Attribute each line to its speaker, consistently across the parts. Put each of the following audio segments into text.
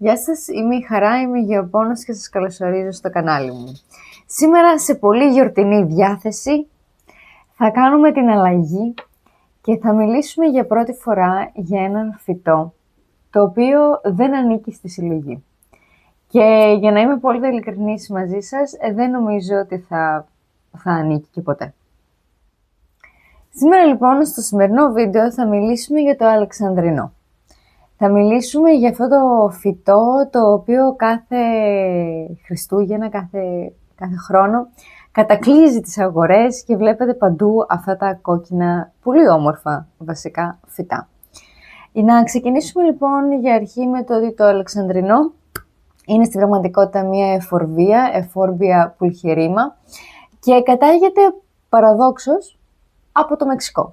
Speaker 1: Γεια σας, είμαι η Χαρά, είμαι η Γεωπόνος και σας καλωσορίζω στο κανάλι μου. Σήμερα σε πολύ γιορτινή διάθεση θα κάνουμε την αλλαγή και θα μιλήσουμε για πρώτη φορά για έναν φυτό το οποίο δεν ανήκει στη συλλογή. Και για να είμαι πολύ ειλικρινής μαζί σας, δεν νομίζω ότι θα ανήκει και ποτέ. Σήμερα λοιπόν στο σημερινό βίντεο θα μιλήσουμε για το αλεξανδρινό. Θα μιλήσουμε για αυτό το φυτό το οποίο κάθε Χριστούγεννα, κάθε χρόνο κατακλείζει τις αγορές και βλέπετε παντού αυτά τα κόκκινα, πολύ όμορφα βασικά φυτά. Να ξεκινήσουμε λοιπόν για αρχή με το ότι το αλεξανδρινό είναι στην πραγματικότητα μια εφόρμπια πουλχερίμα και κατάγεται παραδόξως από το Μεξικό.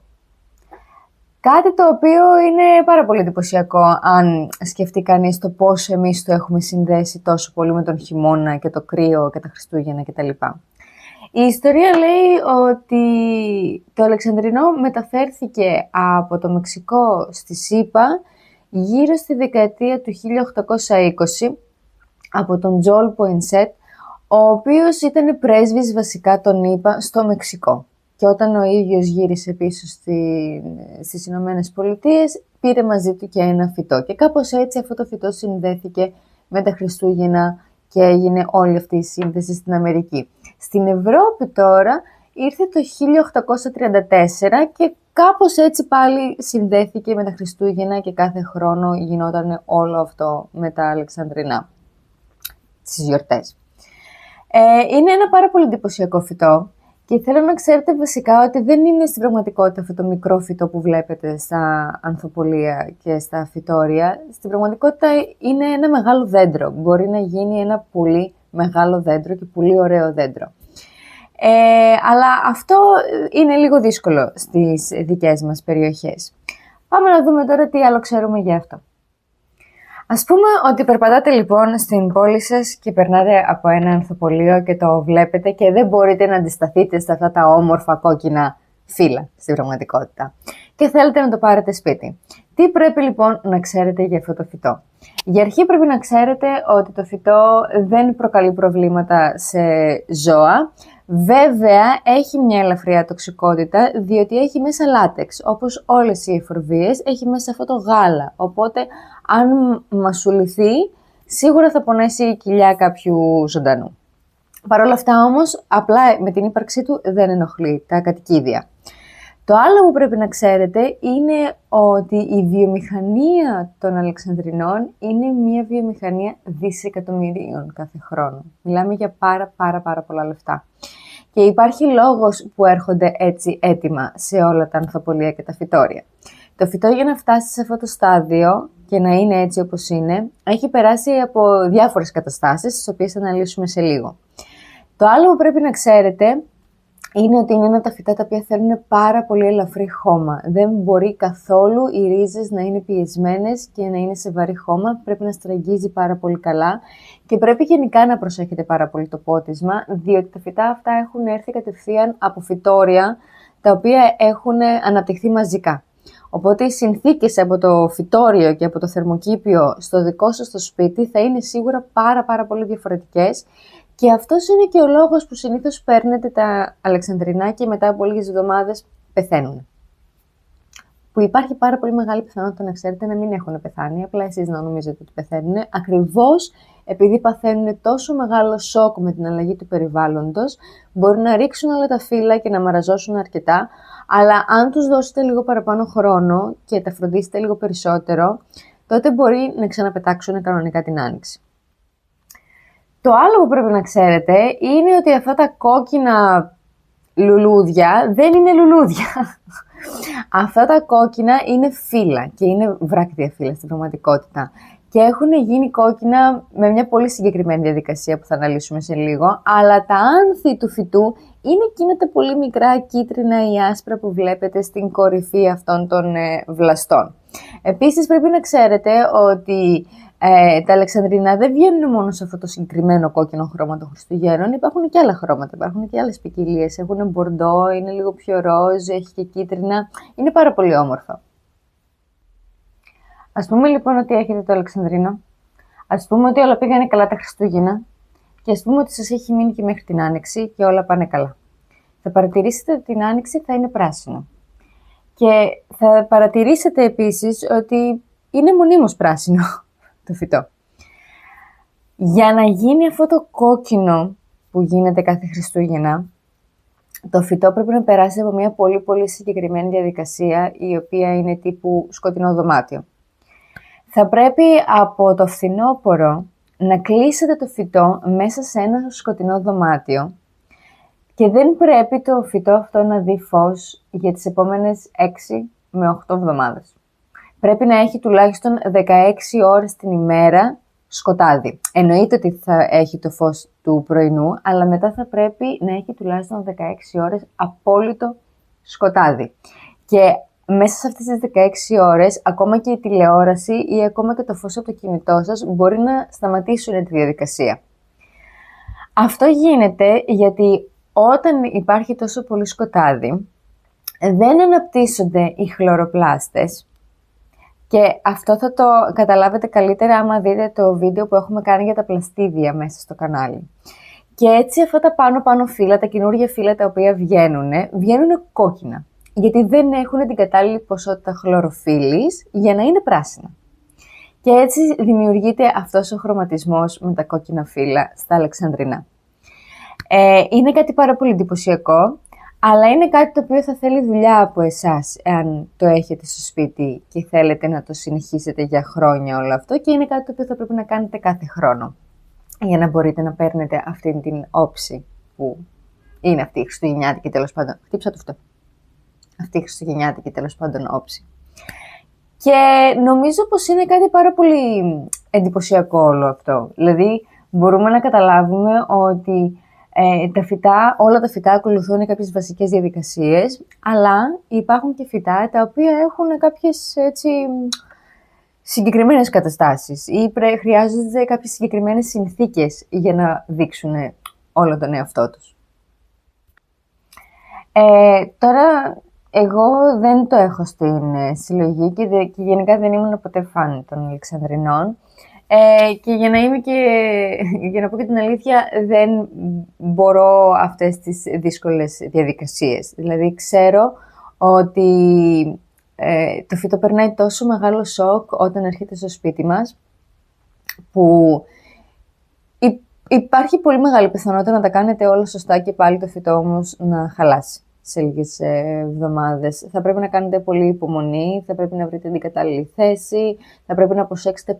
Speaker 1: Κάτι το οποίο είναι πάρα πολύ εντυπωσιακό αν σκεφτεί κανείς το πώς εμείς το έχουμε συνδέσει τόσο πολύ με τον χειμώνα και το κρύο και τα Χριστούγεννα κτλ. Η ιστορία λέει ότι το αλεξανδρινό μεταφέρθηκε από το Μεξικό στη ΣΥΠΑ γύρω στη δεκαετία του 1820 από τον Τζολ Ποινσέτ, ο οποίος ήταν πρέσβης βασικά των ΗΠΑ στο Μεξικό. Και όταν ο ίδιος γύρισε πίσω στις Ηνωμένες Πολιτείες, πήρε μαζί του και ένα φυτό. Και κάπως έτσι αυτό το φυτό συνδέθηκε με τα Χριστούγεννα και έγινε όλη αυτή η σύνδεση στην Αμερική. Στην Ευρώπη τώρα ήρθε το 1834 και κάπως έτσι πάλι συνδέθηκε με τα Χριστούγεννα και κάθε χρόνο γινόταν όλο αυτό με τα αλεξανδρινά, στις γιορτές. Είναι ένα πάρα πολύ εντυπωσιακό φυτό. Και θέλω να ξέρετε βασικά ότι δεν είναι στην πραγματικότητα αυτό το μικρό φυτό που βλέπετε στα ανθοπολία και στα φυτόρια. Στην πραγματικότητα είναι ένα μεγάλο δέντρο. Μπορεί να γίνει ένα πολύ μεγάλο δέντρο και πολύ ωραίο δέντρο. Αλλά αυτό είναι λίγο δύσκολο στις δικές μας περιοχές. Πάμε να δούμε τώρα τι άλλο ξέρουμε για αυτό. Ας πούμε ότι περπατάτε λοιπόν στην πόλη σας και περνάτε από ένα ανθοπολείο και το βλέπετε και δεν μπορείτε να αντισταθείτε σε αυτά τα όμορφα κόκκινα φύλλα στην πραγματικότητα και θέλετε να το πάρετε σπίτι. Τι πρέπει λοιπόν να ξέρετε για αυτό το φυτό? Για αρχή πρέπει να ξέρετε ότι το φυτό δεν προκαλεί προβλήματα σε ζώα. Βέβαια έχει μια ελαφριά τοξικότητα διότι έχει μέσα λάτεξ, όπως όλες οι εφορβίες έχει μέσα αυτό το γάλα, οπότε αν μασουληθεί σίγουρα θα πονέσει η κοιλιά κάποιου ζωντανού. Παρ' όλα αυτά όμως απλά με την ύπαρξή του δεν ενοχλεί τα κατοικίδια. Το άλλο που πρέπει να ξέρετε είναι ότι η βιομηχανία των αλεξανδρινών είναι μια βιομηχανία δισεκατομμυρίων κάθε χρόνο. Μιλάμε για πάρα πολλά λεφτά. Και υπάρχει λόγος που έρχονται έτσι έτοιμα σε όλα τα ανθοπολία και τα φυτόρια. Το φυτό για να φτάσει σε αυτό το στάδιο και να είναι έτσι όπως είναι, έχει περάσει από διάφορες καταστάσεις, τις οποίες θα αναλύσουμε σε λίγο. Το άλλο που πρέπει να ξέρετε είναι ότι είναι ένα από τα φυτά τα οποία θέλουν πάρα πολύ ελαφρύ χώμα. Δεν μπορεί καθόλου οι ρίζες να είναι πιεσμένες και να είναι σε βαρύ χώμα. Πρέπει να στραγγίζει πάρα πολύ καλά και πρέπει γενικά να προσέχετε πάρα πολύ το πότισμα, διότι τα φυτά αυτά έχουν έρθει κατευθείαν από φυτόρια τα οποία έχουν αναπτυχθεί μαζικά. Οπότε οι συνθήκες από το φυτόριο και από το θερμοκήπιο στο δικό σας το σπίτι θα είναι σίγουρα πάρα πολύ διαφορετικές. Και αυτός είναι και ο λόγος που συνήθως παίρνετε τα αλεξανδρινά και μετά από λίγες εβδομάδες πεθαίνουν. Που υπάρχει πάρα πολύ μεγάλη πιθανότητα να ξέρετε να μην έχουν πεθάνει, απλά εσείς να νομίζετε ότι πεθαίνουν, ακριβώς επειδή παθαίνουν τόσο μεγάλο σοκ με την αλλαγή του περιβάλλοντος, μπορεί να ρίξουν όλα τα φύλλα και να μαραζώσουν αρκετά, αλλά αν τους δώσετε λίγο παραπάνω χρόνο και τα φροντίσετε λίγο περισσότερο, τότε μπορεί να ξαναπετάξουν κανονικά την άνοιξη. Το άλλο που πρέπει να ξέρετε είναι ότι αυτά τα κόκκινα λουλούδια δεν είναι λουλούδια. Αυτά τα κόκκινα είναι φύλλα και είναι βράκτια φύλλα στην πραγματικότητα. Και έχουν γίνει κόκκινα με μια πολύ συγκεκριμένη διαδικασία που θα αναλύσουμε σε λίγο, αλλά τα άνθη του φυτού είναι εκείνα τα πολύ μικρά κίτρινα ή άσπρα που βλέπετε στην κορυφή αυτών των βλαστών. Επίσης πρέπει να ξέρετε ότι τα αλεξανδρινά δεν βγαίνουν μόνο σε αυτό το συγκεκριμένο κόκκινο χρώμα των Χριστουγέννων, υπάρχουν και άλλα χρώματα, υπάρχουν και άλλες ποικιλίες. Έχουν μπορντό, είναι λίγο πιο ροζ, έχει και κίτρινα, είναι πάρα πολύ όμορφα. Ας πούμε λοιπόν ότι έχετε το αλεξανδρίνο, Ας πούμε ότι όλα πήγανε καλά τα Χριστούγεννα και ας πούμε ότι σας έχει μείνει και μέχρι την Άνοιξη και όλα πάνε καλά. Θα παρατηρήσετε ότι την Άνοιξη θα είναι πράσινο. Και θα παρατηρήσετε επίσης ότι είναι μονίμως πράσινο το φυτό. Για να γίνει αυτό το κόκκινο που γίνεται κάθε Χριστούγεννα, το φυτό πρέπει να περάσει από μια πολύ πολύ συγκεκριμένη διαδικασία, η οποία είναι τύπου σκοτεινό δωμάτιο. Θα πρέπει από το φθινόπωρο να κλείσετε το φυτό μέσα σε ένα σκοτεινό δωμάτιο και δεν πρέπει το φυτό αυτό να δει φως για τις επόμενες 6 με 8 εβδομάδες. Πρέπει να έχει τουλάχιστον 16 ώρες την ημέρα σκοτάδι. Εννοείται ότι θα έχει το φως του πρωινού, αλλά μετά θα πρέπει να έχει τουλάχιστον 16 ώρες απόλυτο σκοτάδι. Και μέσα σε αυτές τις 16 ώρες, ακόμα και η τηλεόραση ή ακόμα και το φως από το κινητό σας μπορεί να σταματήσουν τη διαδικασία. Αυτό γίνεται γιατί όταν υπάρχει τόσο πολύ σκοτάδι, δεν αναπτύσσονται οι χλωροπλάστες. Και αυτό θα το καταλάβετε καλύτερα άμα δείτε το βίντεο που έχουμε κάνει για τα πλαστίδια μέσα στο κανάλι. Και έτσι αυτά τα πάνω φύλλα, τα καινούργια φύλλα τα οποία βγαίνουν κόκκινα. Γιατί δεν έχουν την κατάλληλη ποσότητα χλωροφύλλης για να είναι πράσινα. Και έτσι δημιουργείται αυτός ο χρωματισμός με τα κόκκινα φύλλα στα αλεξανδρινά. Είναι κάτι πάρα πολύ εντυπωσιακό, αλλά είναι κάτι το οποίο θα θέλει δουλειά από εσάς, εάν το έχετε στο σπίτι και θέλετε να το συνεχίσετε για χρόνια όλο αυτό, και είναι κάτι το οποίο θα πρέπει να κάνετε κάθε χρόνο, για να μπορείτε να παίρνετε αυτή την όψη που είναι αυτή η χριστουγεννιάτικη τέλος πάντων. Χτύψα το αυτό. Αυτή η χριστουγεννιάτικη τέλος πάντων όψη. Και νομίζω πως είναι κάτι πάρα πολύ εντυπωσιακό όλο αυτό. Δηλαδή μπορούμε να καταλάβουμε ότι όλα τα φυτά ακολουθούν κάποιες βασικές διαδικασίες, αλλά υπάρχουν και φυτά τα οποία έχουν κάποιες συγκεκριμένες καταστάσεις ή χρειάζονται κάποιες συγκεκριμένες συνθήκες για να δείξουν όλο τον εαυτό τους. Τώρα, εγώ δεν το έχω στην συλλογή και γενικά δεν ήμουν ποτέ φαν των Αλεξανδρινών. Και για να πω και την αλήθεια, δεν μπορώ αυτές τις δύσκολες διαδικασίες. Δηλαδή, ξέρω ότι το φυτό περνάει τόσο μεγάλο σοκ όταν έρχεται στο σπίτι μας, που υπάρχει πολύ μεγάλη πιθανότητα να τα κάνετε όλα σωστά και πάλι το φυτό όμως να χαλάσει σε λίγες εβδομάδες. Θα πρέπει να κάνετε πολύ υπομονή, θα πρέπει να βρείτε την κατάλληλη θέση, θα πρέπει να προσέξετε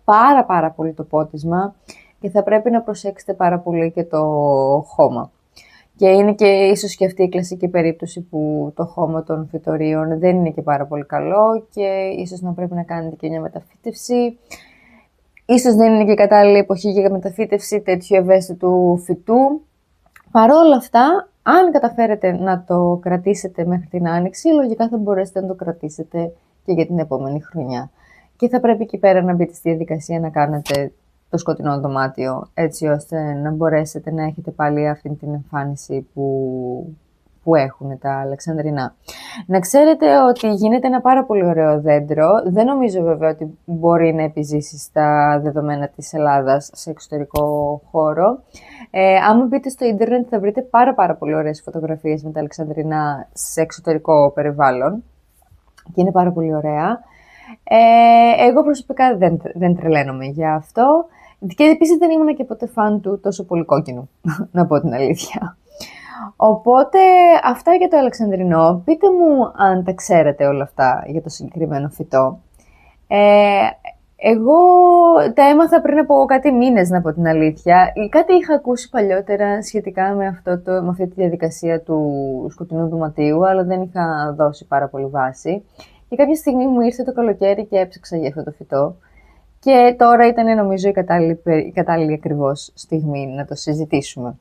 Speaker 1: πάρα πολύ το πότισμα και θα πρέπει να προσέξετε πάρα πολύ και το χώμα. Και είναι και ίσως και αυτή η κλασική περίπτωση που το χώμα των φυτορίων δεν είναι και πάρα πολύ καλό και ίσως να πρέπει να κάνετε και μια μεταφύτευση. Ίσως δεν είναι και κατάλληλη εποχή για μεταφύτευση τέτοιου ευαίσθητου φυτού. Παρόλα αυτά, αν καταφέρετε να το κρατήσετε μέχρι την Άνοιξη, λογικά θα μπορέσετε να το κρατήσετε και για την επόμενη χρονιά. Και θα πρέπει εκεί πέρα να μπείτε στη διαδικασία να κάνετε το σκοτεινό δωμάτιο, έτσι ώστε να μπορέσετε να έχετε πάλι αυτή την εμφάνιση που έχουν τα αλεξανδρινά. Να ξέρετε ότι γίνεται ένα πάρα πολύ ωραίο δέντρο. Δεν νομίζω βέβαια ότι μπορεί να επιζήσει στα δεδομένα της Ελλάδας σε εξωτερικό χώρο. Άμα μπείτε στο ίντερνετ θα βρείτε πάρα πολύ ωραίες φωτογραφίες με τα αλεξανδρινά σε εξωτερικό περιβάλλον και είναι πάρα πολύ ωραία. Εγώ προσωπικά δεν τρελαίνομαι για αυτό και επίσης δεν ήμουν και ποτέ φαν του τόσο πολύ κόκκινου, να πω την αλήθεια. Οπότε αυτά για το αλεξανδρινό. Πείτε μου αν τα ξέρετε όλα αυτά για το συγκεκριμένο φυτό. Εγώ τα έμαθα πριν από κάτι μήνες, να πω την αλήθεια. Κάτι είχα ακούσει παλιότερα σχετικά με αυτή τη διαδικασία του σκοτεινού δωματίου, αλλά δεν είχα δώσει πάρα πολύ βάση. Και κάποια στιγμή μου ήρθε το καλοκαίρι και έψαξα για αυτό το φυτό. Και τώρα ήταν νομίζω η κατάλληλη ακριβώς στιγμή να το συζητήσουμε.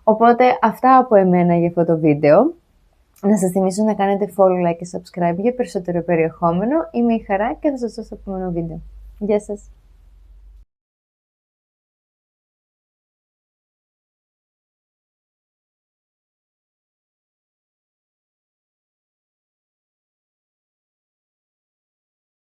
Speaker 1: Οπότε αυτά από εμένα για αυτό το βίντεο. Να σας θυμίσω να κάνετε follow, like και subscribe για περισσότερο περιεχόμενο. Είμαι η Χαρά και θα σας δω στο επόμενο βίντεο. Γεια σας!